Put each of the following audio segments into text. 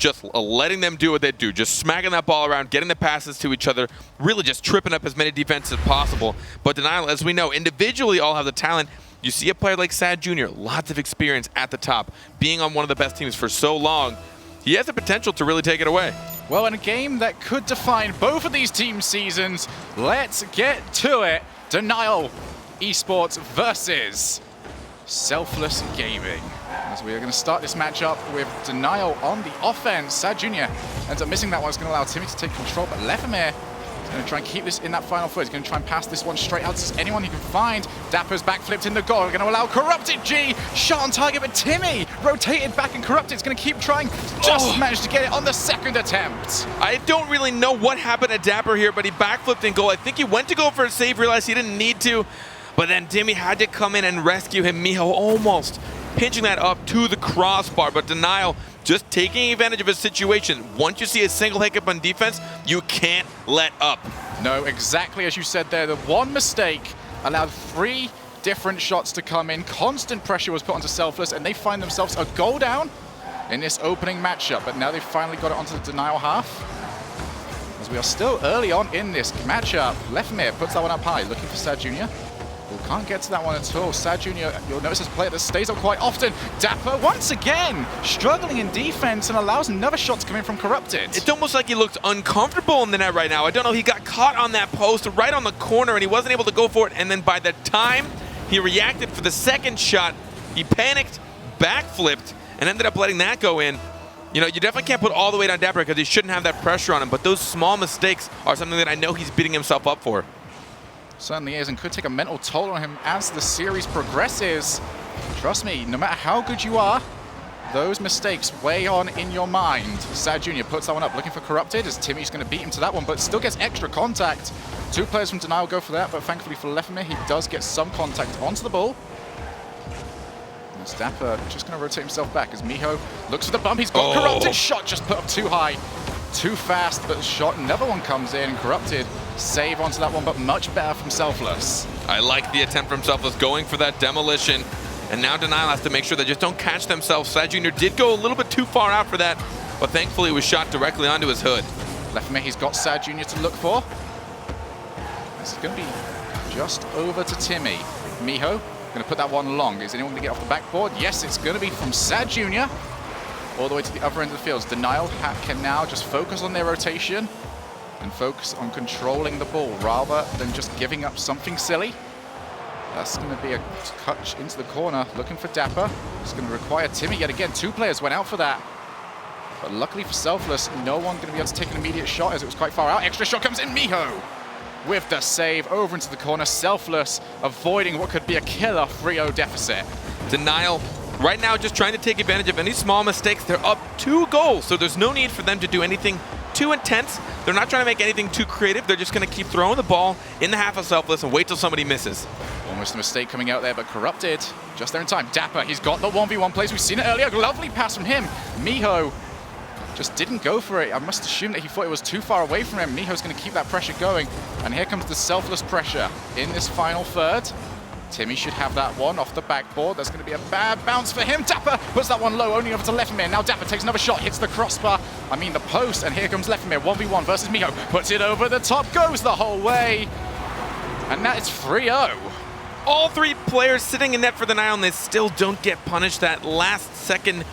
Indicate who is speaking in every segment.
Speaker 1: just letting them do what they do, just smacking that ball around, getting the passes to each other, really just tripping up as many defenses as possible. But Denial, as we know, individually all have the talent. You see a player like Sad Jr., lots of experience at the top, being on one of the best teams for so long. He has the potential to really take it away.
Speaker 2: Well, in a game that could define both of these team seasons, let's get to it. Denial eSports versus Selfless Gaming. As we are going to start this matchup with Denial on the offense. Sad Jr. ends up missing that one. It's going to allow Timmy to take control, but Lefemir is going to try and keep this in that final third. He's going to try and pass this one straight out to anyone he can find. Dapper's backflipped in the goal. Going to allow Corrupted G. Shot on target, but Timmy rotated back and Corrupted is going to keep trying. Just managed to get it on the second attempt.
Speaker 1: I don't really know what happened to Dapper here, but he backflipped in goal. I think he went to go for a save, realized he didn't need to, but then Timmy had to come in and rescue him. Miho almost pinching that up to the crossbar, but Denial just taking advantage of his situation. Once you see a single hiccup on defense, you can't let up.
Speaker 2: No, exactly as you said there. The one mistake allowed 3 different shots to come in. Constant pressure was put onto Selfless, and they find themselves a goal down in this opening matchup. But now they've finally got it onto the Denial half. As we are still early on in this matchup, Lefemir puts that one up high, looking for Sad Jr. Well, can't get to that one at all. Sad Jr., you'll notice is a player that stays up quite often. Dapper, once again, struggling in defense and allows another shot to come in from Corrupted.
Speaker 1: It's almost like he looked uncomfortable in the net right now. I don't know, he got caught on that post right on the corner and he wasn't able to go for it. And then by the time he reacted for the second shot, he panicked, backflipped, and ended up letting that go in. You know, you definitely can't put all the weight on Dapper because he shouldn't have that pressure on him, but those small mistakes are something that I know he's beating himself up for.
Speaker 2: Certainly is, and could take a mental toll on him as the series progresses. Trust me, no matter how good you are, those mistakes weigh on in your mind. Sad Jr. puts that one up, looking for Corrupted, as Timmy's going to beat him to that one, but still gets extra contact. 2 players from Denial go for that, but thankfully for Lefemir, he does get some contact onto the ball. And Dapper just going to rotate himself back as Miho looks for the bump. He's got Corrupted. Shot just put up too high, too fast, but the shot, another one comes in. Corrupted save onto that one, but much better from Selfless.
Speaker 1: I like the attempt from Selfless, going for that demolition. And now Denial has to make sure they just don't catch themselves. Sad Jr. did go a little bit too far out for that, but thankfully it was shot directly onto his hood.
Speaker 2: Lefemir, he's got Sad Jr. to look for. This is going to be just over to Timmy. Miho, going to put that one long. Is anyone going to get off the backboard? Yes, it's going to be from Sad Jr. all the way to the other end of the field. Denial can now just focus on their rotation and focus on controlling the ball rather than just giving up something silly. That's going to be a touch into the corner, looking for Dapper. It's going to require Timmy yet again. 2 players went out for that. But luckily for Selfless, no one going to be able to take an immediate shot as it was quite far out. Extra shot comes in, Miho with the save over into the corner. Selfless avoiding what could be a killer 3-0 deficit.
Speaker 1: Denial right now just trying to take advantage of any small mistakes. They're up 2 goals, so there's no need for them to do anything too intense. They're not trying to make anything too creative. They're just going to keep throwing the ball in the half of Selfless and wait till somebody misses.
Speaker 2: Almost a mistake coming out there, but Corrupted just there in time. Dapper, he's got the 1v1 plays. We've seen it earlier. Lovely pass from him. Miho just didn't go for it. I must assume that he thought it was too far away from him. Miho's going to keep that pressure going. And here comes the Selfless pressure in this final third. Timmy should have that one off the backboard. That's going to be a bad bounce for him. Dapper puts that one low, only over to Lefemir. Now Dapper takes another shot, hits the crossbar. The post, and here comes Lefemir. 1v1 versus Miho. Puts it over the top, goes the whole way. And that is 3-0.
Speaker 1: All 3 players sitting in net for the Denial, and they still don't get punished. That last second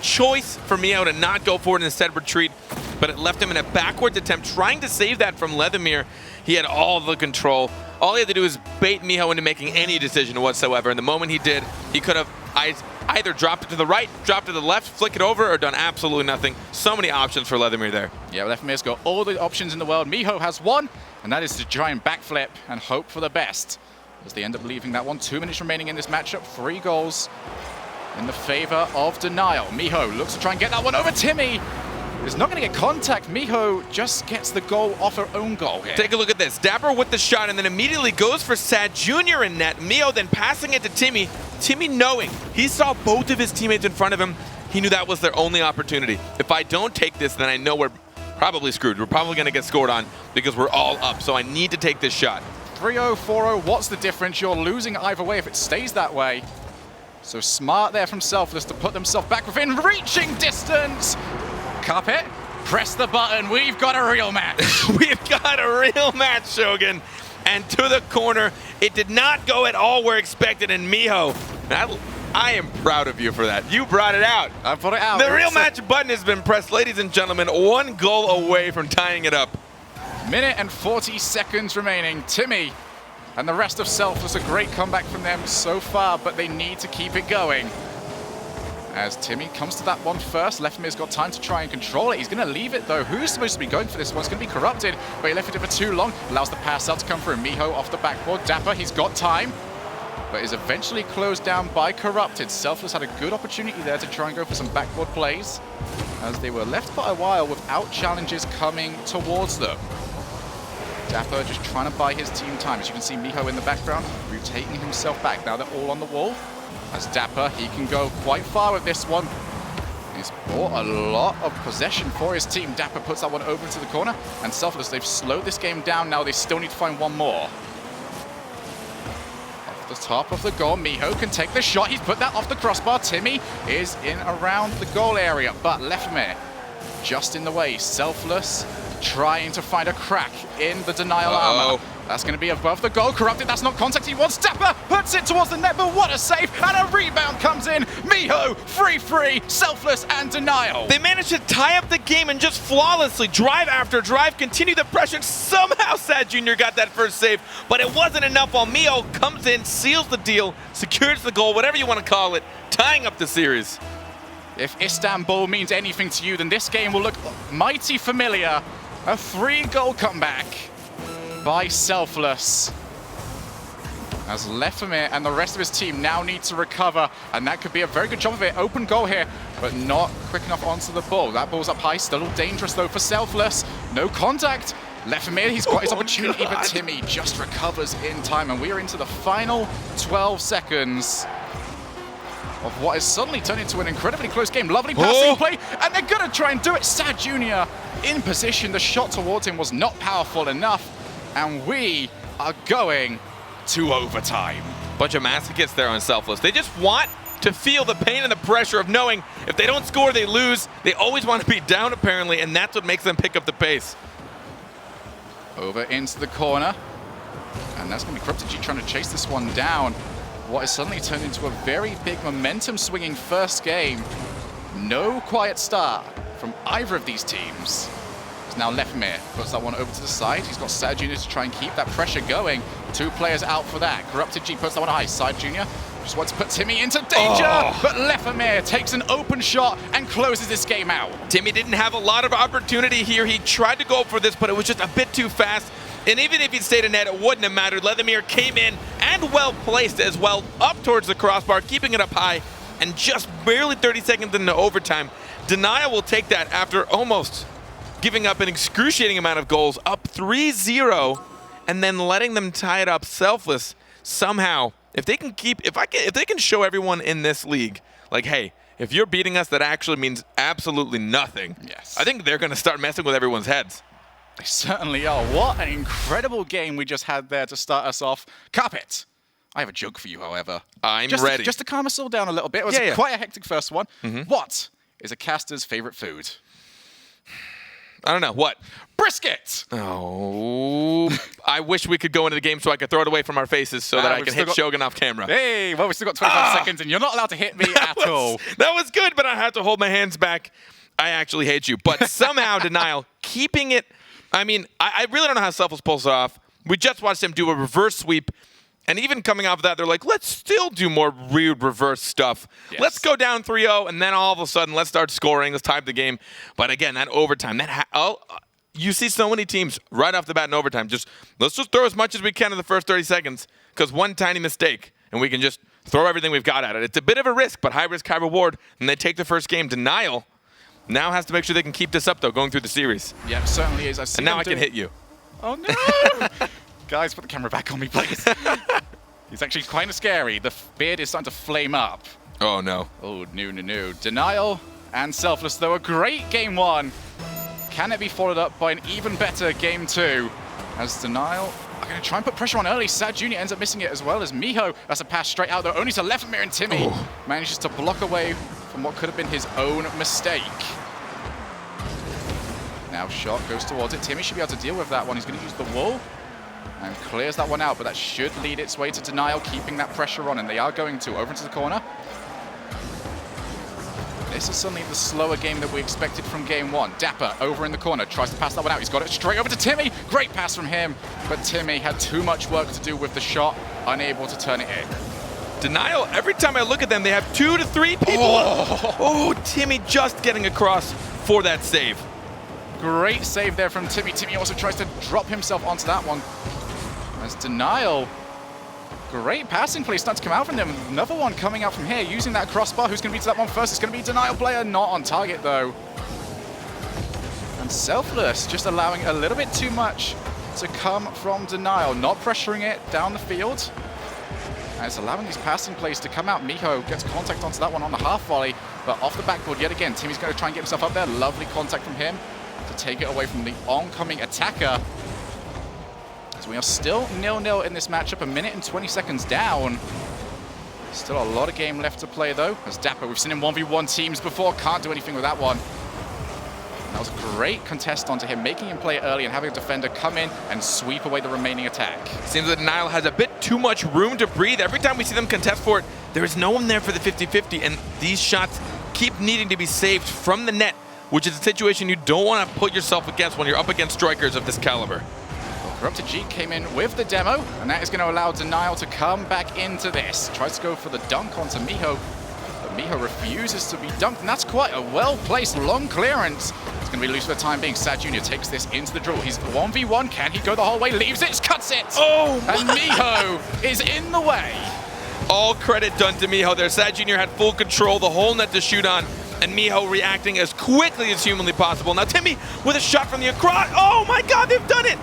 Speaker 1: choice for Miho to not go for it and instead retreat, but it left him in a backwards attempt, trying to save that from Lefemir. He had all the control. All he had to do was bait Miho into making any decision whatsoever. And the moment he did, he could have either dropped it to the right, dropped it to the left, flick it over, or done absolutely nothing. So many options for Lefemir there.
Speaker 2: Yeah, Lefermir's got all the options in the world. Miho has one, and that is to try and backflip and hope for the best, as they end up leaving that one. 2 minutes remaining in this matchup. 3 goals in the favor of Denial. Miho looks to try and get that one over Timmy. Is not going to get contact. Miho just gets the goal off her own goal here.
Speaker 1: Take a look at this. Dapper with the shot and then immediately goes for Sad Jr. in net. Miho then passing it to Timmy. Timmy knowing he saw both of his teammates in front of him. He knew that was their only opportunity. If I don't take this, then I know we're probably screwed. We're probably going to get scored on because we're all up. So I need to take this shot.
Speaker 2: 3-0, 4-0. What's the difference? You're losing either way if it stays that way. So smart there from Selfless to put themselves back within reaching distance. Carpet, press the button. We've got a real match.
Speaker 1: We've got a real match, Shogun. And to the corner, it did not go at all where expected. And Miho, I am proud of you for that. You brought it out.
Speaker 2: I brought it out.
Speaker 1: The real match button has been pressed, ladies and gentlemen. 1 goal away from tying it up.
Speaker 2: Minute and 40 seconds remaining. Timmy and the rest of Selfless, a great comeback from them so far, but they need to keep it going. As Timmy comes to that one first, Lefmir's got time to try and control it. He's going to leave it though. Who's supposed to be going for this one? It's going to be Corrupted, but he left it for too long. Allows the pass out to come through. Miho off the backboard. Dapper, he's got time, but is eventually closed down by Corrupted. Selfless had a good opportunity there to try and go for some backboard plays, as they were left for a while without challenges coming towards them. Dapper just trying to buy his team time. As you can see, Miho in the background, rotating himself back. Now they're all on the wall. As Dapper, he can go quite far with this one. He's bought a lot of possession for his team. Dapper puts that one over to the corner. And Selfless, they've slowed this game down. Now they still need to find one more. Off the top of the goal, Miho can take the shot. He's put that off the crossbar. Timmy is in around the goal area, but Lefmir just in the way. Selfless trying to find a crack in the denial armor. That's going to be above the goal. Corrupted, that's not contact he wants. Dapper puts it towards the net, but what a save. And a rebound comes in. Miho, free, Selfless, and denial.
Speaker 1: They managed to tie up the game and just flawlessly, drive after drive, continue the pressure. Somehow Sad Jr. got that first save, but it wasn't enough while Miho comes in, seals the deal, secures the goal, whatever you want to call it, tying up the series.
Speaker 2: If Istanbul means anything to you, then this game will look mighty familiar. A 3-goal comeback by Selfless, as Lefmir and the rest of his team now need to recover, and that could be a very good job of it. Open goal here, but not quick enough onto the ball. That ball's up high, still dangerous though for Selfless. No contact. Lefmir, he's got his opportunity, but Timmy just recovers in time, and we are into the final 12 seconds of what has suddenly turned into an incredibly close game. Lovely passing play, and they're going to try and do it. Sad Jr. in position. The shot towards him was not powerful enough, and we are going to overtime.
Speaker 1: Bunch of masochists there on Selfless. They just want to feel the pain and the pressure of knowing if they don't score, they lose. They always want to be down, apparently, and that's what makes them pick up the pace.
Speaker 2: Over into the corner, and that's going to be Corrupted G trying to chase this one down. What has suddenly turned into a very big momentum-swinging first game. No quiet start from either of these teams. It's now Lefmir puts that one over to the side. He's got Sad Jr. to try and keep that pressure going. 2 players out for that. Corrupted G puts that one high. Sad Jr. just wants to put Timmy into danger, but Lefmir takes an open shot and closes this game out.
Speaker 1: Timmy didn't have a lot of opportunity here. He tried to go for this, but it was just a bit too fast. And even if he'd stayed in net, it wouldn't have mattered. Lefmir came in and well placed as well, up towards the crossbar, keeping it up high, and just barely 30 seconds into overtime. Denial will take that after almost giving up an excruciating amount of goals, up 3-0, and then letting them tie it up. Selfless somehow, if they can show everyone in this league, like, hey, if you're beating us, that actually means absolutely nothing.
Speaker 2: Yes.
Speaker 1: I think they're going to start messing with everyone's heads.
Speaker 2: They certainly are. What an incredible game we just had there to start us off. Carpet, I have a joke for you, however.
Speaker 1: I'm
Speaker 2: just
Speaker 1: ready.
Speaker 2: Just to calm us all down a little bit. It was quite a hectic first one. What is a caster's favorite food?
Speaker 1: I don't know. What?
Speaker 2: Brisket!
Speaker 1: Oh. I wish we could go into the game so I could throw it away from our faces so that I can hit Shogun off camera.
Speaker 2: Hey, well, we've still got 25 seconds, and you're not allowed to hit me at all.
Speaker 1: That was good, but I had to hold my hands back. I actually hate you. But somehow, Denial, keeping it. I mean, I really don't know how Selfless pulls it off. We just watched him do a reverse sweep. And even coming off of that, they're like, let's still do more weird reverse stuff. Yes. Let's go down 3-0, and then all of a sudden, let's start scoring. Let's tie up the game. But again, that overtime, you see so many teams right off the bat in overtime. Let's just throw as much as we can in the first 30 seconds, because one tiny mistake, and we can just throw everything we've got at it. It's a bit of a risk, but high risk, high reward. And they take the first game. Denial now has to make sure they can keep this up, though, going through the series.
Speaker 2: Yeah, it certainly is.
Speaker 1: And now I can hit you.
Speaker 2: Oh, no! Guys, put the camera back on me, please. He's actually kind of scary. The beard is starting to flame up.
Speaker 1: Oh, no.
Speaker 2: Oh, no. Denial and Selfless, though, a great game 1. Can it be followed up by an even better game 2? As Denial are going to try and put pressure on early. Sad Jr. ends up missing it as well as Miho. That's a pass straight out, though, only to Lefmir, and Timmy manages to block away from what could have been his own mistake. Now shot goes towards it. Timmy should be able to deal with that one. He's going to use the wall and clears that one out, but that should lead its way to Denial, keeping that pressure on, and they are going to over into the corner. This is suddenly the slower game that we expected from game one. Dapper over in the corner, tries to pass that one out. He's got it straight over to Timmy. Great pass from him, but Timmy had too much work to do with the shot, unable to turn it in.
Speaker 1: Denial, every time I look at them, they have 2 to 3 people. Oh, Timmy just getting across for that save.
Speaker 2: Great save there from Timmy. Timmy also tries to drop himself onto that one. As Denial, great passing play starting to come out from them. Another one coming out from here, using that crossbar. Who's going to be to that one first? It's going to be Denial player, not on target though. And Selfless just allowing a little bit too much to come from Denial, not pressuring it down the field. And it's allowing these passing plays to come out. Miho gets contact onto that one on the half volley, but off the backboard yet again. Timmy's going to try and get himself up there. Lovely contact from him to take it away from the oncoming attacker. As we are still 0-0 in this matchup, 1 minute and 20 seconds down. Still a lot of game left to play though. As Dapper, we've seen him 1v1 teams before, can't do anything with that one. And that was a great contest onto him, making him play early and having a defender come in and sweep away the remaining attack.
Speaker 1: Seems that Denial has a bit too much room to breathe. Every time we see them contest for it, there is no one there for the 50-50, and these shots keep needing to be saved from the net, which is a situation you don't want to put yourself against when you're up against strikers of this caliber.
Speaker 2: Corrupted G came in with the demo, and that is going to allow Denial to come back into this. Tries to go for the dunk onto Miho, but Miho refuses to be dunked, and that's quite a well-placed long clearance. It's going to be loose for the time being. Sad Jr. takes this into the draw. He's 1v1. Can he go the whole way? Leaves it, cuts it!
Speaker 1: Oh!
Speaker 2: And Miho is in the way.
Speaker 1: All credit done to Miho there. Sad Jr. had full control, the whole net to shoot on, and Miho reacting as quickly as humanly possible. Now Timmy with a shot from the across. Oh my God, they've done it!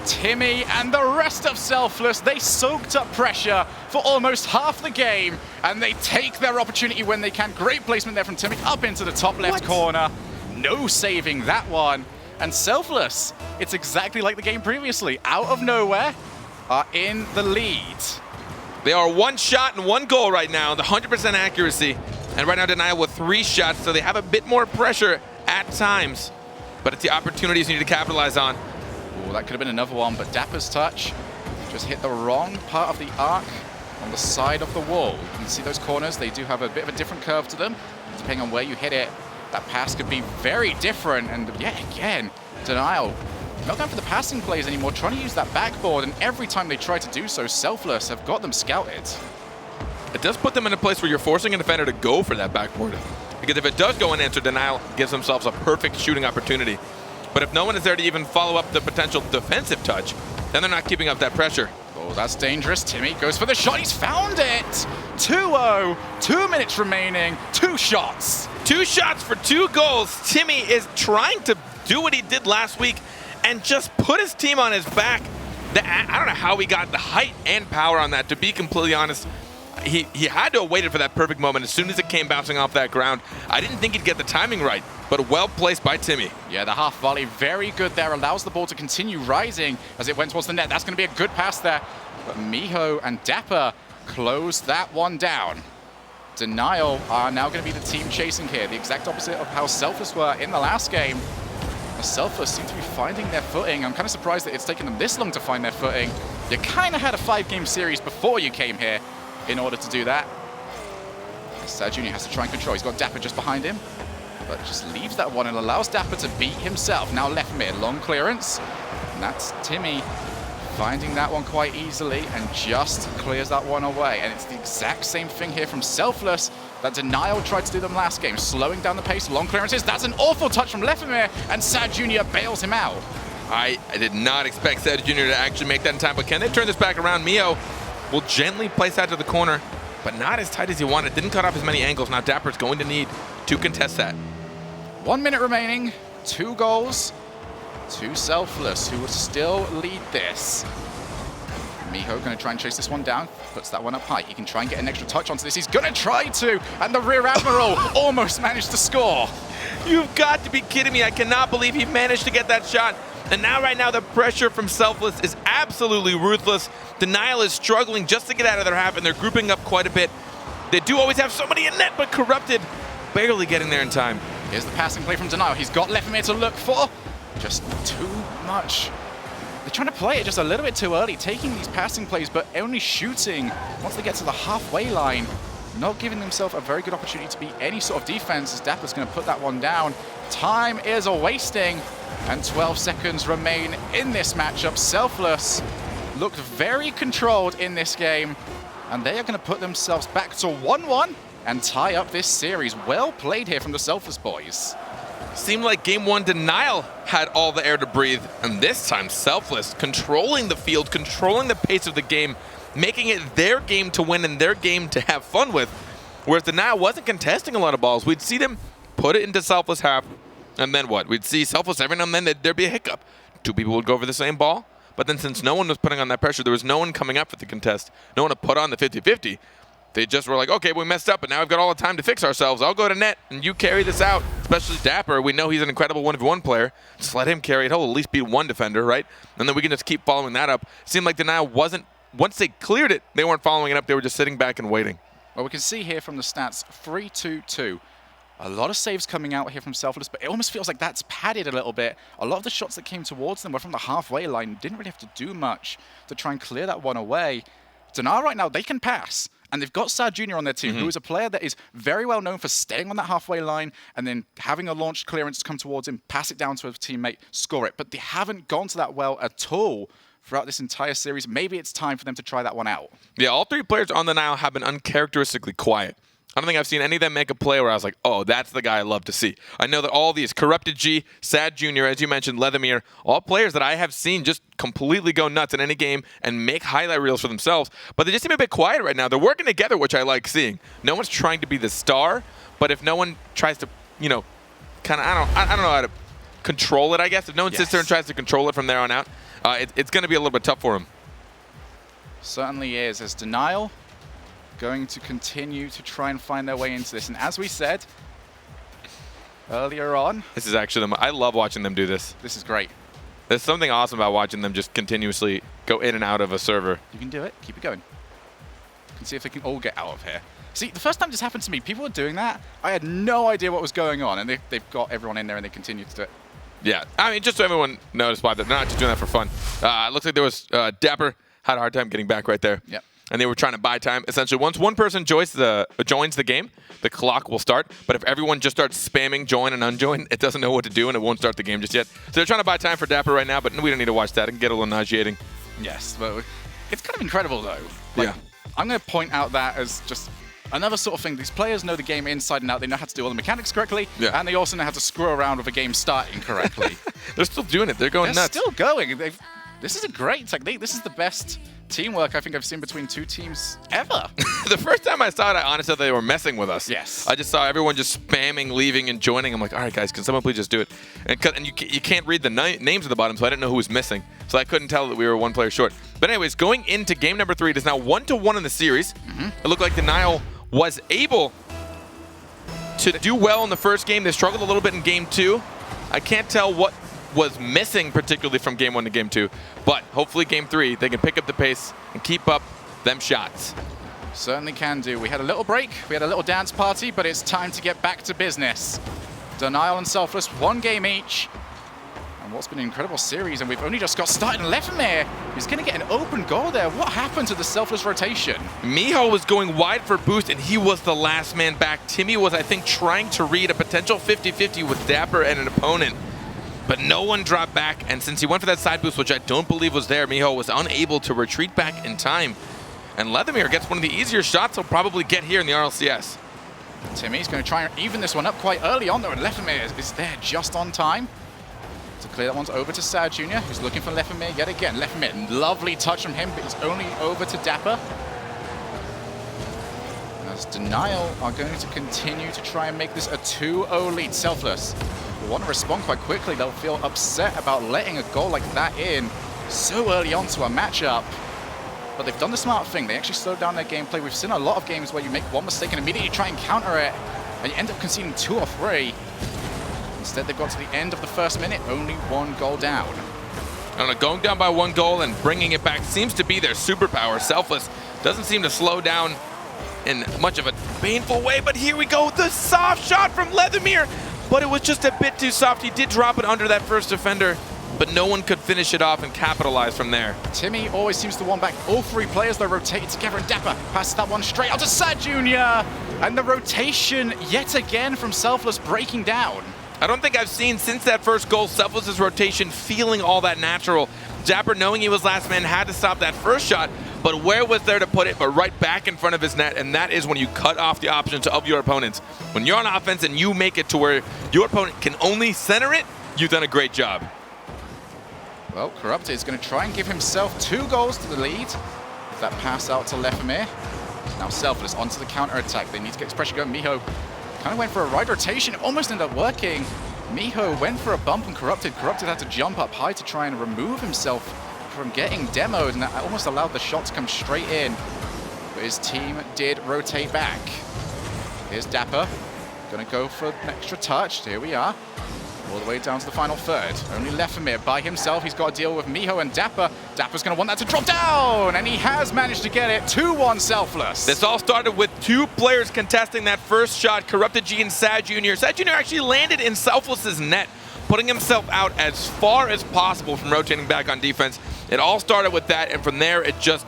Speaker 2: Timmy and the rest of Selfless, they soaked up pressure for almost half the game, and they take their opportunity when they can. Great placement there from Timmy, up into the top left corner. No saving that one. And Selfless, it's exactly like the game previously. Out of nowhere, are in the lead.
Speaker 1: They are 1 shot and 1 goal right now, the 100% accuracy. And right now Denial with 3 shots, so they have a bit more pressure at times. But it's the opportunities you need to capitalize on.
Speaker 2: Oh, that could have been another one, but Dapper's touch just hit the wrong part of the arc on the side of the wall. You can see those corners, they do have a bit of a different curve to them. Depending on where you hit it, that pass could be very different. And yeah, again, Denial not going for the passing plays anymore, trying to use that backboard, and every time they try to do so, Selfless have got them scouted.
Speaker 1: It does put them in a place where you're forcing a defender to go for that backboard. Because if it does go unanswered, Denial gives themselves a perfect shooting opportunity. But if no one is there to even follow up the potential defensive touch, then they're not keeping up that pressure.
Speaker 2: Oh, that's dangerous. Timmy goes for the shot. He's found it. 2-0. 2 minutes remaining. 2 shots.
Speaker 1: 2 shots for 2 goals. Timmy is trying to do what he did last week and just put his team on his back. I don't know how he got the height and power on that, to be completely honest. He had to have waited for that perfect moment as soon as it came bouncing off that ground. I didn't think he'd get the timing right, but well placed by Timmy.
Speaker 2: Yeah, the half volley, very good there. Allows the ball to continue rising as it went towards the net. That's going to be a good pass there. But Miho and Dapper close that one down. Denial are now going to be the team chasing here. The exact opposite of how Selfless were in the last game. The Selfless seem to be finding their footing. I'm kind of surprised that it's taken them this long to find their footing. You kind of had a 5-game series before you came here in order to do that. Sad Jr. has to try and control. He's got Dapper just behind him, but just leaves that one and allows Dapper to beat himself. Now left mid, long clearance. And that's Timmy finding that one quite easily and just clears that one away. And it's the exact same thing here from Selfless that Denial tried to do them last game. Slowing down the pace, long clearances. That's an awful touch from Lefemir, and Sad Jr. bails him out.
Speaker 1: I did not expect Sad Jr. to actually make that in time, but can they turn this back around? Miho will gently place that to the corner, but not as tight as he wanted. Didn't cut off as many angles. Now Dapper's going to need to contest that.
Speaker 2: 1 minute remaining, 2 goals, 2 Selfless, who will still lead this. Miho going to try and chase this one down, puts that one up high. He can try and get an extra touch onto this. He's going to try to, and the Rear Admiral almost managed to score.
Speaker 1: You've got to be kidding me. I cannot believe he managed to get that shot. And now, right now, the pressure from Selfless is absolutely ruthless. Denial is struggling just to get out of their half, and they're grouping up quite a bit. They do always have somebody in net, but Corrupted barely getting there in time.
Speaker 2: Here's the passing play from Denial. He's got Lefamir to look for. Just too much. They're trying to play it just a little bit too early, taking these passing plays, but only shooting once they get to the halfway line. Not giving themselves a very good opportunity to beat any sort of defense, as Dapper's going to put that one down. Time is wasting, and 12 seconds remain in this matchup. Selfless looked very controlled in this game, and they are going to put themselves back to 1-1 and tie up this series. Well played here from the Selfless boys.
Speaker 1: Seemed like game one Denial had all the air to breathe, and this time Selfless controlling the field, controlling the pace of the game, making it their game to win and their game to have fun with. Whereas Denial wasn't contesting a lot of balls. We'd see them put it into Selfless half, and then what? We'd see Selfless every now and then there'd be a hiccup. Two people would go for the same ball, but then since no one was putting on that pressure, there was no one coming up for the contest, no one to put on the 50-50. They just were like, okay, we messed up, but now we've got all the time to fix ourselves. I'll go to net, and you carry this out, especially Dapper. We know he's an incredible 1v1 player. Just let him carry it. He'll at least beat one defender, right? And then we can just keep following that up. Seemed like Denial wasn't, once they cleared it, they weren't following it up. They were just sitting back and waiting.
Speaker 2: Well, we can see here from the stats, 3-2-2. A lot of saves coming out here from Selfless, but it almost feels like that's padded a little bit. A lot of the shots that came towards them were from the halfway line. Didn't really have to do much to try and clear that one away. Denial right now, they can pass. And they've got Sad Jr. on their team, who is a player that is very well known for staying on that halfway line and then having a launched clearance come towards him, pass it down to a teammate, score it. But they haven't gone to that well at all throughout this entire series. Maybe it's time for them to try that one out.
Speaker 1: Yeah, all three players on the Nile have been uncharacteristically quiet. I don't think I've seen any of them make a play where I was like, oh, that's the guy I love to see. I know that all these, Corrupted G, Sad Jr., as you mentioned, Leathermere, all players that I have seen just completely go nuts in any game and make highlight reels for themselves. But they just seem a bit quiet right now. They're working together, which I like seeing. No one's trying to be the star, but if no one tries to, you know, kind of, I don't know how to control it, I guess. If no one sits there and tries to control it from there on out, it's going to be a little bit tough for them.
Speaker 2: Certainly is. As Denial going to continue to try and find their way into this. And as we said earlier on,
Speaker 1: this is actually, I love watching them do this.
Speaker 2: This is great.
Speaker 1: There's something awesome about watching them just continuously go in and out of a server.
Speaker 2: You can do it. Keep it going. You can see if they can all get out of here. See, the first time this happened to me, people were doing that. I had no idea what was going on, and they've got everyone in there, and they continue to do it. Yeah,
Speaker 1: I mean, just so everyone knows why they're not just doing that for fun. It looks like there was Dapper had a hard time getting back right there.
Speaker 2: Yep.
Speaker 1: And they were trying to buy time. Essentially, once one person joins the game, the clock will start. But if everyone just starts spamming join and unjoin, it doesn't know what to do, and it won't start the game just yet. So they're trying to buy time for Dapper right now, but we don't need to watch that. It can get a little nauseating.
Speaker 2: Yes, but it's kind of incredible, though. Like,
Speaker 1: yeah.
Speaker 2: I'm going to point out that as just another sort of thing. These players know the game inside and out. They know how to do all the mechanics correctly, and they also know how to screw around with a game starting correctly.
Speaker 1: They're still doing it. They're going nuts.
Speaker 2: They're still going. This is a great technique. This is the best teamwork I think I've seen between two teams ever.
Speaker 1: The first time I saw it, I honestly thought they were messing with us.
Speaker 2: Yes.
Speaker 1: I just saw everyone just spamming, leaving, and joining. I'm like, all right, guys, can someone please just do it? And you can't read the names at the bottom, so I didn't know who was missing. So I couldn't tell that we were one player short. But anyways, going into game number 3, it is now 1-1 in the series. It looked like Denial was able to do well in the first game. They struggled a little bit in game 2. I can't tell what was missing particularly from game 1 to game 2, but hopefully game 3 they can pick up the pace and keep up them shots.
Speaker 2: Certainly can do. We had a little break, we had a little dance party, but it's time to get back to business. Denial and Selfless, 1 game each. And what's been an incredible series, and we've only just got started. Lefamir is going to get an open goal there. What happened to the Selfless rotation?
Speaker 1: Miho was going wide for boost, and he was the last man back. Timmy was, I think, trying to read a potential 50-50 with Dapper and an opponent. But no one dropped back, and since he went for that side boost, which I don't believe was there, Miho was unable to retreat back in time. And Leathermere gets one of the easier shots he'll probably get here in the RLCS.
Speaker 2: Timmy's going to try and even this one up quite early on, though, and Leathermere is there just on time to clear that one over to Sad Jr., who's looking for Leathermere yet again. Leathermere, lovely touch from him, but it's only over to Dapper. As Denial are going to continue to try and make this a 2-0 lead. Selfless will want to respond quite quickly. They'll feel upset about letting a goal like that in so early on to a matchup. But they've done the smart thing. They actually slowed down their gameplay. We've seen a lot of games where you make one mistake and immediately try and counter it, and you end up conceding 2 or 3. Instead, they've got to the end of the first minute, only 1 goal down.
Speaker 1: I don't know, going down by 1 goal and bringing it back seems to be their superpower. Selfless doesn't seem to slow down in much of a painful way, but here we go, the soft shot from Leathermere. but it was just a bit too soft. He did drop it under that first defender, but no one could finish it off and capitalize from there.
Speaker 2: Timmy always seems to one back. All three players, though, rotated together, and Dapper passes that one straight out to Sad Jr. And the rotation, yet again, from Selfless breaking down.
Speaker 1: I don't think I've seen, since that first goal, Selfless's rotation feeling all that natural. Dapper, knowing he was last man, had to stop that first shot, but where was there to put it but right back in front of his net, and that is when you cut off the options of your opponents. When you're on offense and you make it to where your opponent can only center it, you've done a great job.
Speaker 2: Well, Corrupted is going to try and give himself 2 goals to the lead. That pass out to Lefemir. Now Selfless onto the counter-attack. They need to get pressure going. Miho kind of went for a right rotation. Almost ended up working. Miho went for a bump and Corrupted had to jump up high to try and remove himself from getting demoed, and that almost allowed the shot to come straight in. But his team did rotate back. Here's Dapper. Going to go for an extra touch. Here we are. All the way down to the final third. Only Lefemir by himself. He's got to deal with Miho and Dapper. Dapper's going to want that to drop down, and he has managed to get it. 2-1 Selfless.
Speaker 1: This all started with 2 players contesting that first shot, Corrupted G and Sad Jr. Sad Jr. actually landed in Selfless's net, putting himself out as far as possible from rotating back on defense. It all started with that, and from there it just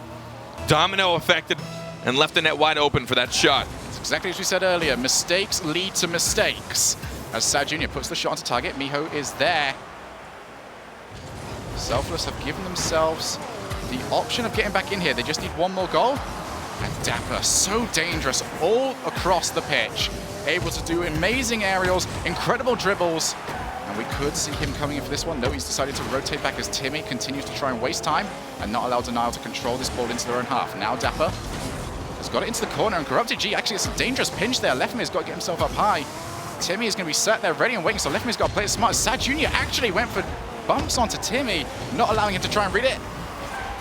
Speaker 1: domino affected and left the net wide open for that shot.
Speaker 2: It's exactly as we said earlier. Mistakes lead to mistakes. As Sad Jr. puts the shot onto target, Miho is there. Selfless have given themselves the option of getting back in here. They just need 1 more goal. And Dapper, so dangerous all across the pitch. Able to do amazing aerials, incredible dribbles. And we could see him coming in for this one. No, he's decided to rotate back as Timmy continues to try and waste time and not allow Denial to control this ball into their own half. Now Dapper has got it into the corner, and Corrupted G, actually it's a dangerous pinch there. Lefimir's got to get himself up high. Timmy is going to be sat there ready and waiting, so Lefimir's got to play it smart. Sad Jr. actually went for bumps onto Timmy, not allowing him to try and read it.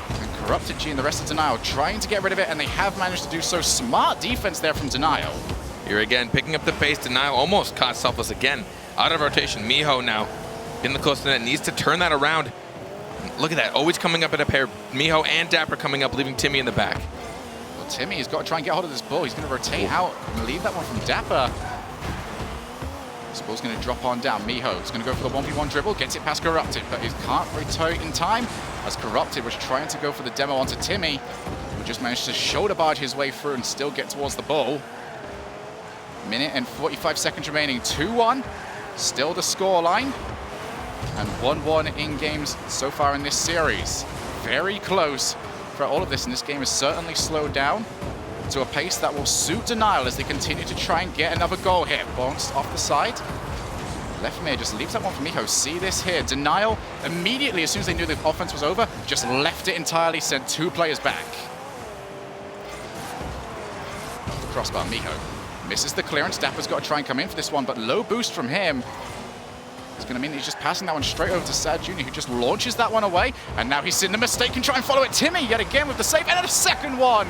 Speaker 2: And Corrupted G and the rest of Denial trying to get rid of it, and they have managed to do so. Smart defense there from Denial.
Speaker 1: Here again, picking up the pace. Denial almost caught Selfless again. Out of rotation. Miho now in the close to net, needs to turn that around. Look at that, always coming up in a pair. Miho and Dapper coming up, leaving Timmy in the back.
Speaker 2: Well, Timmy has got to try and get hold of this ball. He's going to rotate out and leave that one from Dapper. This ball's going to drop on down. Miho is going to go for the 1v1 dribble, gets it past Corrupted, but he can't rotate in time as Corrupted was trying to go for the demo onto Timmy, who just managed to shoulder barge his way through and still get towards the ball. Minute and 45 seconds remaining. 2-1, still the score line, and 1-1 in games so far in this series. Very close for all of this, and this game is certainly slowed down to a pace that will suit Denial as they continue to try and get another goal here. Bounced off the side. Lefemir just leaves that one for Miho. See this here. Denial immediately, as soon as they knew the offense was over, just left it entirely, sent 2 players back. Off the crossbar, Miho misses the clearance. Dapper's got to try and come in for this one, but low boost from him. It's going to mean he's just passing that one straight over to Sad Jr., who just launches that one away, and now he's seen the mistake and try and follow it. Timmy yet again with the save, and a second one.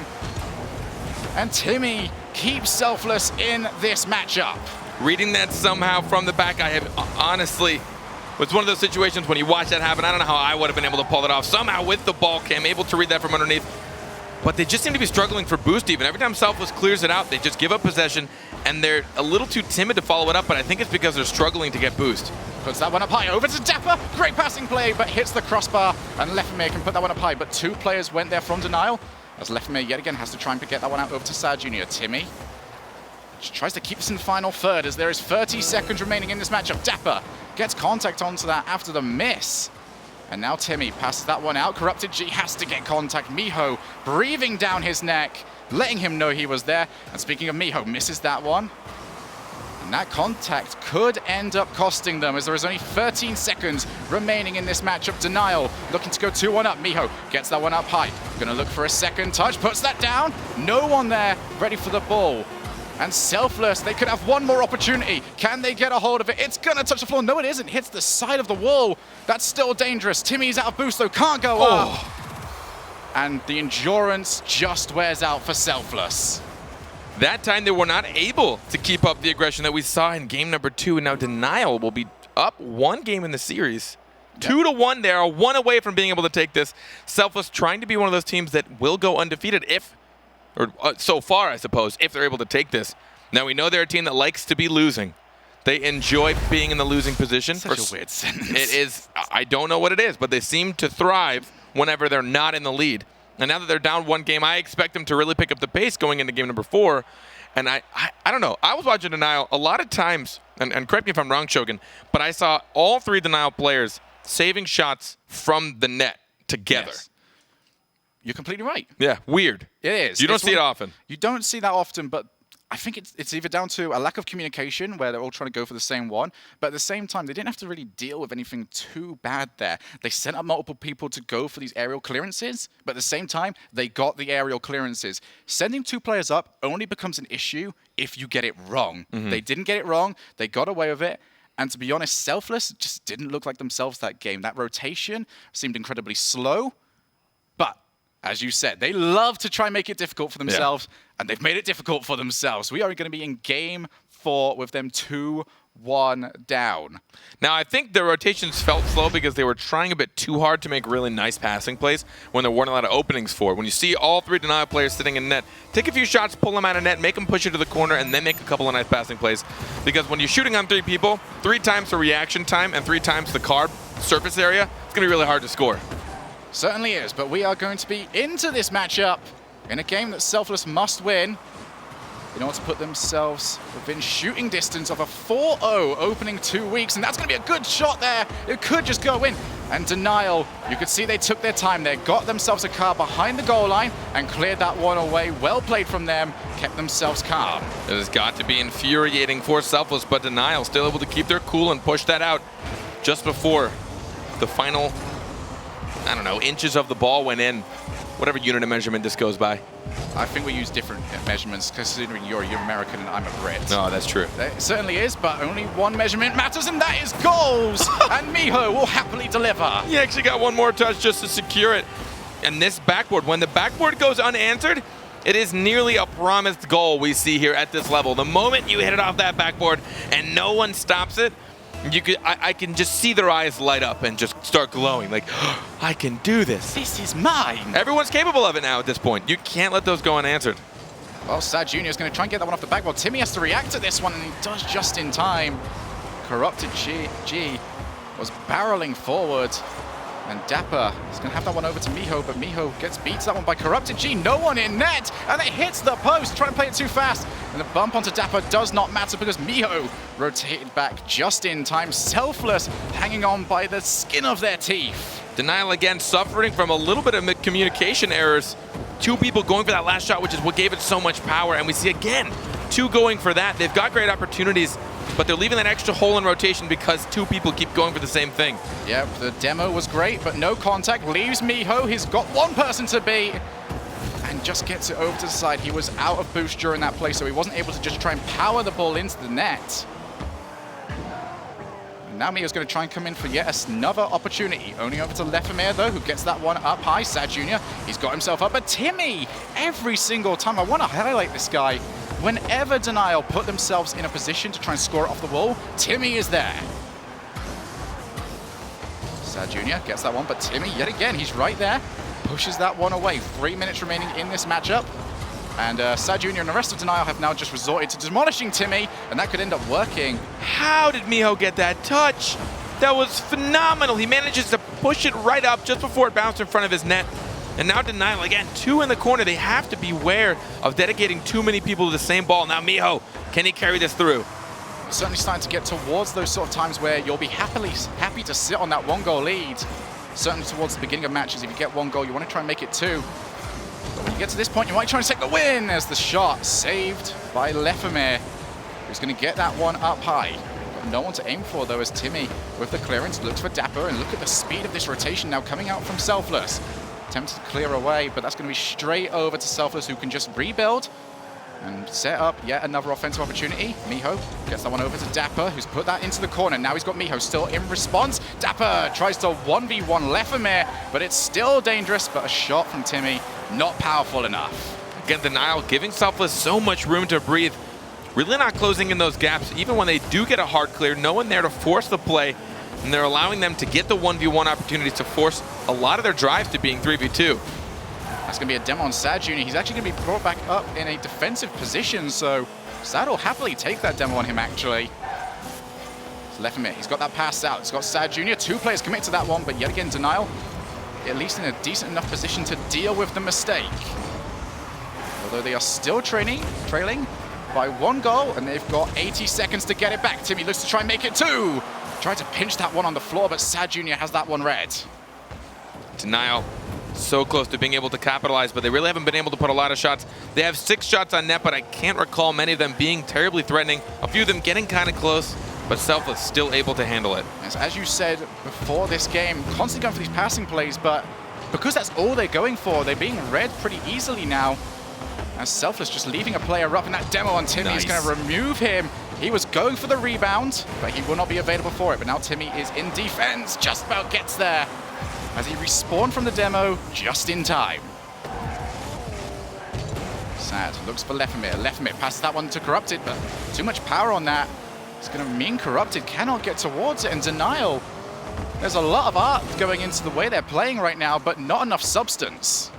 Speaker 2: And Timmy keeps Selfless in this matchup.
Speaker 1: Reading that somehow from the back, I have honestly, was one of those situations when you watch that happen, I don't know how I would have been able to pull it off. Somehow with the ball cam, able to read that from underneath. But they just seem to be struggling for boost even. Every time Selfless clears it out, they just give up possession, and they're a little too timid to follow it up, but I think it's because they're struggling to get boost.
Speaker 2: Puts that one up high, over to Dapper. Great passing play, but hits the crossbar, and Lefemir can put that one up high, but 2 players went there from Denial, as Lefemir yet again has to try and get that one out over to Sad Jr. Timmy just tries to keep us in the final third as there is 30 seconds remaining in this matchup. Dapper gets contact onto that after the miss. And now Timmy passes that one out. Corrupted G has to get contact. Miho breathing down his neck, letting him know he was there. And speaking of Miho, misses that one. And that contact could end up costing them as there is only 13 seconds remaining in this matchup. Denial looking to go 2-1 up. Miho gets that one up high. Gonna look for a second touch, puts that down. No one there ready for the ball. And Selfless, they could have one more opportunity. Can they get a hold of it? It's gonna touch the floor. No, it isn't. Hits the side of the wall. That's still dangerous. Timmy's out of boost though, can't go up. And the endurance just wears out for Selfless.
Speaker 1: That time they were not able to keep up the aggression that we saw in game number 2, and now Denial will be up 1 game in the series. Yep. 2-1 there, 1 away from being able to take this. Selfless trying to be one of those teams that will go undefeated if, or so far I suppose, if they're able to take this. Now we know they're a team that likes to be losing. They enjoy being in the losing position.
Speaker 2: Such a weird sentence.
Speaker 1: It is. I don't know what it is, but they seem to thrive whenever they're not in the lead. And now that they're down one game, I expect them to really pick up the pace going into game number 4. And I don't know. I was watching Denial a lot of times, and correct me if I'm wrong, Shogun, but I saw all 3 Denial players saving shots from the net together.
Speaker 2: Yes. You're completely right.
Speaker 1: Yeah, weird.
Speaker 2: It is.
Speaker 1: You don't see it often.
Speaker 2: You don't see that often, but I think it's either down to a lack of communication where they're all trying to go for the same one, but at the same time, they didn't have to really deal with anything too bad there. They sent up multiple people to go for these aerial clearances, but at the same time, they got the aerial clearances. Sending 2 players up only becomes an issue if you get it wrong. They didn't get it wrong. They got away with it. And to be honest, Selfless just didn't look like themselves that game. That rotation seemed incredibly slow, but as you said, they love to try and make it difficult for themselves, and they've made it difficult for themselves. We are going to be in game 4 with them 2-1 down.
Speaker 1: Now, I think the rotations felt slow because they were trying a bit too hard to make really nice passing plays when there weren't a lot of openings for it. When you see all 3 Denial players sitting in net, take a few shots, pull them out of net, make them push it to the corner, and then make a couple of nice passing plays. Because when you're shooting on 3 people, 3 times the reaction time and 3 times the card surface area, it's going to be really hard to score.
Speaker 2: Certainly is, but we are going to be into this matchup in a game that Selfless must win in order to put themselves within shooting distance of a 4-0 opening 2 weeks, and that's going to be a good shot there. It could just go in. And Denial, you could see they took their time there, got themselves a car behind the goal line and cleared that one away. Well played from them, kept themselves calm.
Speaker 1: It has got to be infuriating for Selfless, but Denial still able to keep their cool and push that out just before the final, I don't know, inches of the ball went in. Whatever unit of measurement this goes by.
Speaker 2: I think we use different measurements considering you're American and I'm a Brit.
Speaker 1: No, that's true.
Speaker 2: It certainly is, but only one measurement matters, and that is goals! And Miho will happily deliver.
Speaker 1: He actually got one more touch just to secure it. And this backboard, when the backboard goes unanswered, it is nearly a promised goal we see here at this level. The moment you hit it off that backboard and no one stops it, I can just see their eyes light up and just start glowing like, oh, I can do this.
Speaker 2: This is mine.
Speaker 1: Everyone's capable of it now at this point. You can't let those go unanswered.
Speaker 2: Well, Sad Jr. is going to try and get that one off the backboard. Timmy has to react to this one, and he does just in time. Corrupted G was barreling forward. And Dapper is going to have that one over to Miho, but Miho beats that one by Corrupted G. No one in net, and it hits the post. Trying to play it too fast. And the bump onto Dapper does not matter because Miho rotated back just in time. Selfless hanging on by the skin of their teeth.
Speaker 1: Denial again suffering from a little bit of communication errors. 2 people going for that last shot, which is what gave it so much power. And we see again, 2 going for that. They've got great opportunities, but they're leaving that extra hole in rotation because 2 people keep going for the same thing.
Speaker 2: Yep, the demo was great, but no contact. Leaves Miho. He's got 1 person to beat. And just gets it over to the side. He was out of boost during that play, so he wasn't able to just try and power the ball into the net. And now Miho's going to try and come in for yet another opportunity. Only over to Lefemir, though, who gets that one up high. Sad Jr., he's got himself up. But Timmy, every single time, I want to highlight this guy. Whenever Denial put themselves in a position to try and score it off the wall, Timmy is there. Sad Jr. gets that one, but Timmy, yet again, he's right there. Pushes that one away. 3 minutes remaining in this matchup. And Sad Jr. and the rest of Denial have now just resorted to demolishing Timmy, and that could end up working.
Speaker 1: How did Miho get that touch? That was phenomenal. He manages to push it right up just before it bounced in front of his net. And now Denial, again, 2 in the corner. They have to beware of dedicating too many people to the same ball. Now Miho, can he carry this through?
Speaker 2: Certainly starting to get towards those sort of times where you'll be happy to sit on that 1-goal lead. Certainly towards the beginning of matches, if you get 1 goal, you want to try and make it 2. But when you get to this point, you might try and take the win as the shot saved by Lefemir, who's going to get that one up high. Got no one to aim for, though, as Timmy, with the clearance, looks for Dapper, and look at the speed of this rotation now coming out from Selfless. Attempted to clear away, but that's going to be straight over to Selfless, who can just rebuild and set up yet another offensive opportunity. Miho gets that one over to Dapper, who's put that into the corner. Now he's got Miho still in response. Dapper tries to 1v1 Lefemir, but it's still dangerous, but a shot from Timmy, not powerful enough.
Speaker 1: Again, Denial giving Selfless so much room to breathe. Really not closing in those gaps. Even when they do get a hard clear, no one there to force the play, and they're allowing them to get the 1v1 opportunities to force a lot of their drives to being 3v2.
Speaker 2: That's going to be a demo on Sad Jr. He's actually going to be brought back up in a defensive position, so Sad will happily take that demo on him, actually. It's left him. He's got that pass out. He's got Sad Jr. 2 players commit to that one, but yet again, Denial, at least in a decent enough position to deal with the mistake. Although they are still trailing by 1 goal, and they've got 80 seconds to get it back. Timmy looks to try and make it 2. Tried to pinch that one on the floor, but Sad Jr. has that one read.
Speaker 1: Denial so close to being able to capitalize, but they really haven't been able to put a lot of shots. They have 6 shots on net, but I can't recall many of them being terribly threatening. A few of them getting kind of close, but Selfless still able to handle it.
Speaker 2: As you said before this game, constantly going for these passing plays, but because that's all they're going for, they're being read pretty easily now. As Selfless just leaving a player up in that demo on Timmy is going to remove him. He was going for the rebound, but he will not be available for it. But now Timmy is in defense, just about gets there as he respawned from the demo just in time. Sad looks for Lefemir. Lefemir passes that one to Corrupted, but too much power on that. It's going to mean Corrupted cannot get towards it, and Denial. There's a lot of art going into the way they're playing right now, but not enough substance.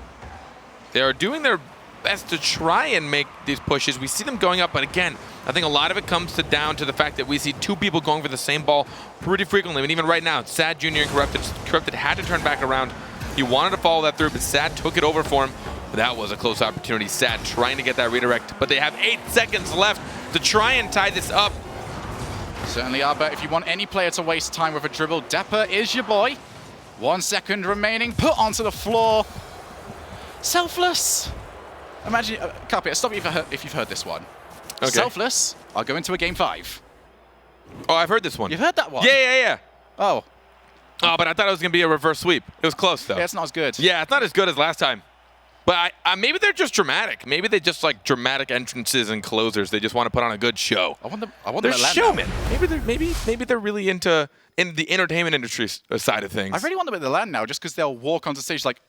Speaker 1: They are doing their best to try and make these pushes. We see them going up, but again, I think a lot of it comes down to the fact that we see 2 people going for the same ball pretty frequently. And even right now, Sad Jr. and Corrupted had to turn back around. He wanted to follow that through, but Sad took it over for him. That was a close opportunity. Sad trying to get that redirect, but they have 8 seconds left to try and tie this up.
Speaker 2: Certainly are, but if you want any player to waste time with a dribble, Dapper is your boy. 1 second remaining, put onto the floor. Selfless. Imagine, Carpet, stop you if you've heard this one. Okay. Selfless are going to a game 5.
Speaker 1: Oh, I've heard this one.
Speaker 2: You've heard that one?
Speaker 1: Yeah.
Speaker 2: Oh.
Speaker 1: Oh, but I thought it was going to be a reverse sweep. It was close, though.
Speaker 2: Yeah, it's not as good.
Speaker 1: Yeah, it's not as good as last time. But maybe they're just dramatic. Maybe they just like dramatic entrances and closers. They just want to put on a good show.
Speaker 2: I want
Speaker 1: they're showmen. Maybe they're really in the entertainment industry side of things.
Speaker 2: I really want them at the land now, just because they'll walk onto stage like,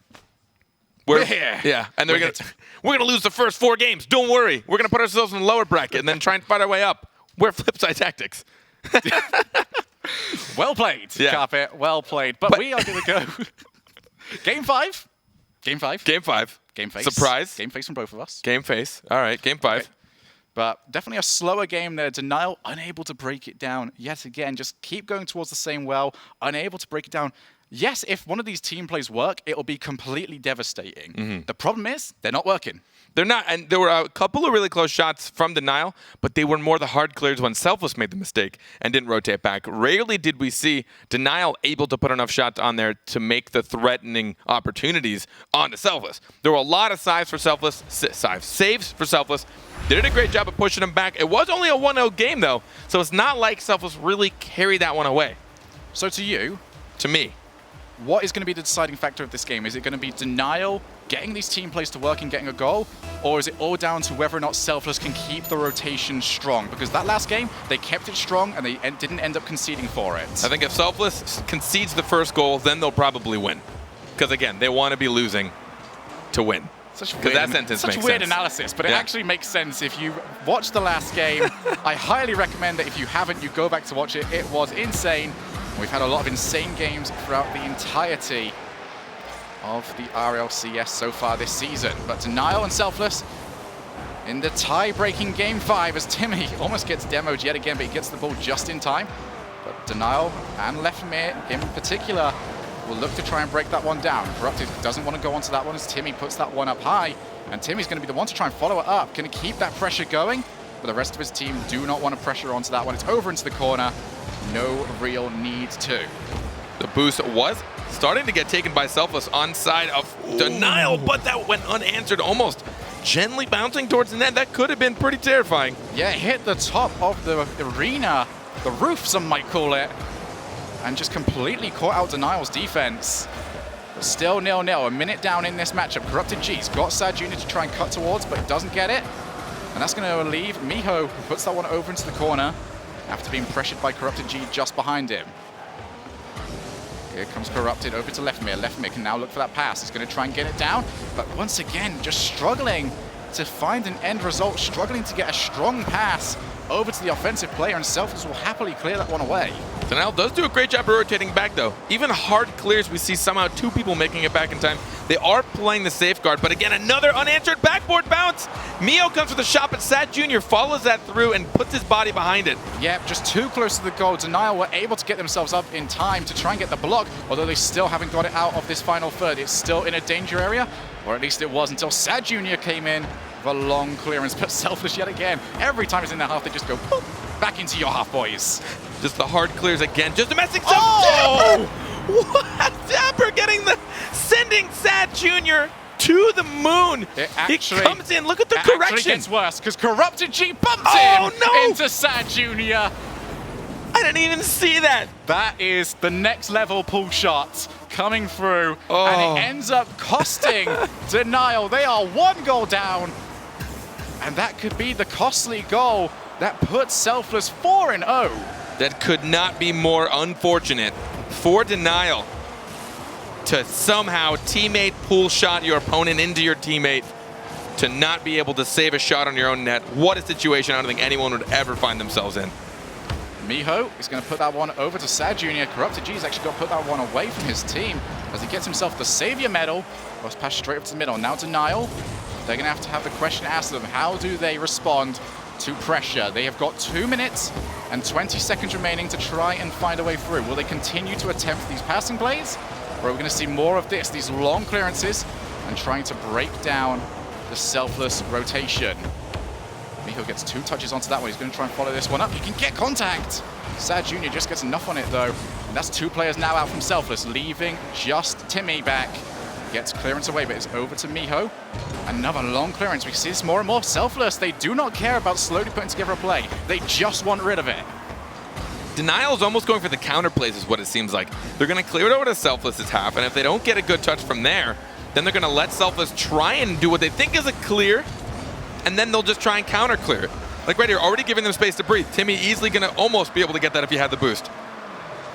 Speaker 1: we're here. Yeah, and we're gonna lose the first 4 games. Don't worry. We're gonna put ourselves in the lower bracket and then try and fight our way up. We're Flipside Tactics.
Speaker 2: Well played, Carpet. Well played. But we are gonna go game 5. Game 5.
Speaker 1: Game 5.
Speaker 2: Game face.
Speaker 1: Surprise.
Speaker 2: Game face from both of us.
Speaker 1: Game face. All right, game 5.
Speaker 2: Okay. But definitely a slower game there. Denial unable to break it down yet again. Just keep going towards the same well. Unable to break it down. Yes, if one of these team plays work, it'll be completely devastating. The problem is they're not working.
Speaker 1: They're not, and there were a couple of really close shots from Denial, but they were more the hard clears when Selfless made the mistake and didn't rotate back. Rarely did we see Denial able to put enough shots on there to make the threatening opportunities onto Selfless. There were a lot of saves for Selfless. They did a great job of pushing them back. It was only a 1-0 game, though, so it's not like Selfless really carried that one away.
Speaker 2: So to you,
Speaker 1: to me,
Speaker 2: what is going to be the deciding factor of this game? Is it going to be Denial getting these team plays to work and getting a goal? Or is it all down to whether or not Selfless can keep the rotation strong? Because that last game, they kept it strong and they didn't end up conceding for it.
Speaker 1: I think if Selfless concedes the first goal, then they'll probably win. Because again, they want to be losing to win.
Speaker 2: Such weird analysis, but it actually makes sense if you watch the last game. I highly recommend that if you haven't, you go back to watch it. It was insane. We've had a lot of insane games throughout the entirety of the RLCS so far this season. But Denial and Selfless in the tie-breaking game 5 as Timmy almost gets demoed yet again, but he gets the ball just in time. But Denial and Lefemir in particular will look to try and break that one down. Corrupted doesn't want to go onto that one as Timmy puts that one up high. And Timmy's going to be the one to try and follow it up. Going to keep that pressure going, but the rest of his team do not want to pressure onto that one. It's over into the corner. No real need to.
Speaker 1: The boost was starting to get taken by Selfless on side of Denial, but that went unanswered, almost gently bouncing towards the net. That could have been pretty terrifying.
Speaker 2: Yeah, hit the top of the arena, the roof some might call it, and just completely caught out Denial's defense. But still 0-0, a minute down in this matchup. Corrupted G's got Sad Jr. to try and cut towards, but he doesn't get it. And that's going to leave Miho, who puts that one over into the corner after being pressured by Corrupted G just behind him. Here comes Corrupted over to Lefemir. Lefemir can now look for that pass. He's going to try and get it down, but once again, just struggling to find an end result, struggling to get a strong pass over to the offensive player, and Selfless will happily clear that one away.
Speaker 1: Denial does do a great job of rotating back, though. Even hard clears, we see somehow 2 people making it back in time. They are playing the safeguard, but again, another unanswered backboard bounce. Mio comes with a shot, but Sad Jr. follows that through and puts his body behind it.
Speaker 2: Yep, just too close to the goal. Denial were able to get themselves up in time to try and get the block, although they still haven't got it out of this final third. It's still in a danger area, or at least it was until Sad Jr. came in with a long clearance, but Selfless yet again. Every time it's in their half, they just go boop, back into your half, boys.
Speaker 1: Just the hard clears again, just domestic.
Speaker 2: Oh!
Speaker 1: What? Dapper sending Sad Jr. to the moon. He comes in, look at the correction.
Speaker 2: It actually gets worse, because Corrupted G bumped into Sad Jr.
Speaker 1: I didn't even see that.
Speaker 2: That is the next level pull shot coming through, and it ends up costing Denial. They are 1 goal down, and that could be the costly goal that puts Selfless 4-0.
Speaker 1: That could not be more unfortunate for Denial to somehow teammate pull shot your opponent into your teammate, to not be able to save a shot on your own net. What a situation I don't think anyone would ever find themselves in.
Speaker 2: Miho is going to put that one over to Sad Jr. Corrupted G's actually got to put that one away from his team as he gets himself the Savior medal. Was passed straight up to the middle. Now Denial, they're going to have the question asked of them. How do they respond to pressure? They have got 2 minutes and 20 seconds remaining to try and find a way through. Will they continue to attempt these passing plays? Or are we going to see more of this, these long clearances, and trying to break down the Selfless rotation? Miho gets 2 touches onto that one. He's going to try and follow this one up. He can get contact. Sad Jr. just gets enough on it, though. And that's 2 players now out from Selfless, leaving just Timmy back. Gets clearance away, but it's over to Miho. Another long clearance. We see this more and more. Selfless, they do not care about slowly putting together a play. They just want rid of it.
Speaker 1: Denial's almost going for the counter plays is what it seems like. They're going to clear it over to Selfless's half, and if they don't get a good touch from there, then they're going to let Selfless try and do what they think is a clear, and then they'll just try and counter clear. Like right here, already giving them space to breathe. Timmy easily going to almost be able to get that if he had the boost.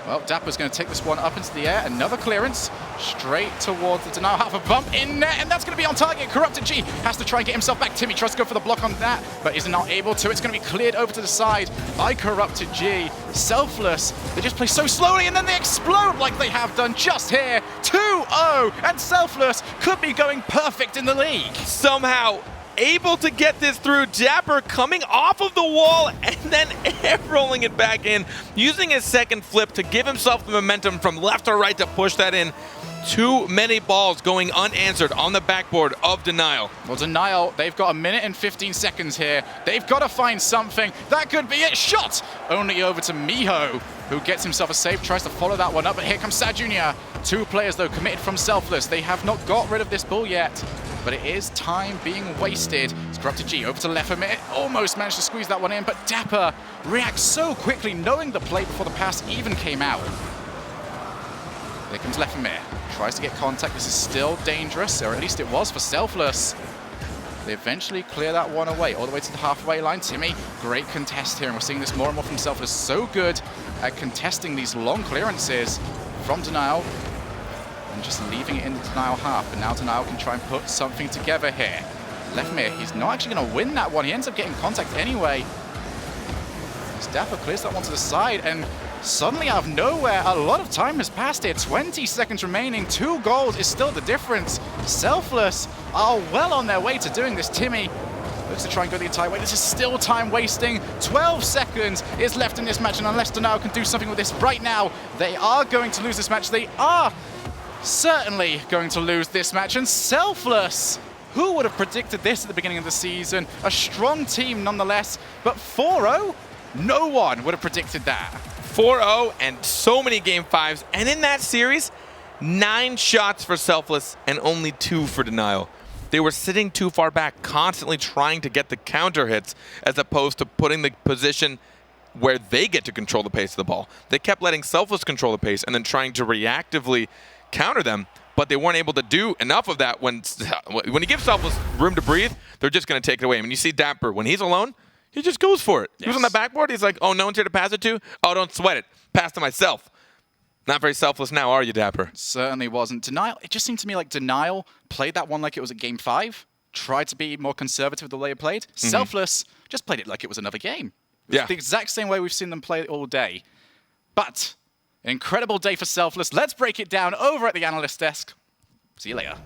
Speaker 2: Well, Dapper's going to take this one up into the air. Another clearance straight towards the Denial. Half a bump in net, and that's going to be on target. Corrupted G has to try and get himself back. Timmy tries to go for the block on that, but is not able to. It's going to be cleared over to the side by Corrupted G. Selfless, they just play so slowly, and then they explode like they have done just here. 2-0, and Selfless could be going perfect in the league.
Speaker 1: Somehow able to get this through. Dapper coming off of the wall and then air rolling it back in, using his second flip to give himself the momentum from left or right to push that in. Too many balls going unanswered on the backboard of Denial.
Speaker 2: Well, Denial, they've got 1 minute and 15 seconds here. They've got to find something. That could be it. Shot only over to Miho, who gets himself a save, tries to follow that one up, but here comes Sad Jr. 2 players, though, committed from Selfless. They have not got rid of this bull yet, but it is time being wasted. It's Corrupted G over to left a minute. Almost managed to squeeze that one in, but Dapper reacts so quickly, knowing the play before the pass even came out. There comes Lefemir. Tries to get contact. This is still dangerous, or at least it was for Selfless. They eventually clear that one away, all the way to the halfway line. Timmy, great contest here, and we're seeing this more and more from Selfless. So good at contesting these long clearances from Denial, and just leaving it in the Denial half. And now Denial can try and put something together here. Lefemir, he's not actually going to win that one. He ends up getting contact anyway. As Dapper clears that one to the side, and suddenly out of nowhere, a lot of time has passed here. 20 seconds remaining. 2 goals is still the difference. Selfless are well on their way to doing this. Timmy looks to try and go the entire way. This is still time wasting. 12 seconds is left in this match, and unless Denial can do something with this right now, they are going to lose this match. They are certainly going to lose this match. And Selfless, who would have predicted this at the beginning of the season? A strong team nonetheless, but 4-0? No one would have predicted that.
Speaker 1: 4-0 and so many game 5s. And in that series, 9 shots for Selfless and only 2 for Denial. They were sitting too far back, constantly trying to get the counter hits as opposed to putting the position where they get to control the pace of the ball. They kept letting Selfless control the pace and then trying to reactively counter them, but they weren't able to do enough of that. When you give Selfless room to breathe, they're just going to take it away. I mean, you see Dapper, when he's alone, he just goes for it. Yes. He was on the backboard. He's like, oh, no one's here to pass it to? Oh, don't sweat it. Pass to myself. Not very selfless now, are you, Dapper?
Speaker 2: Certainly wasn't. Denial, it just seemed to me like Denial played that one like it was a game 5, tried to be more conservative the way it played. Selfless just played it like it was another game.
Speaker 1: Yeah.
Speaker 2: The exact same way we've seen them play all day. But, an incredible day for Selfless. Let's break it down over at the analyst desk. See you later.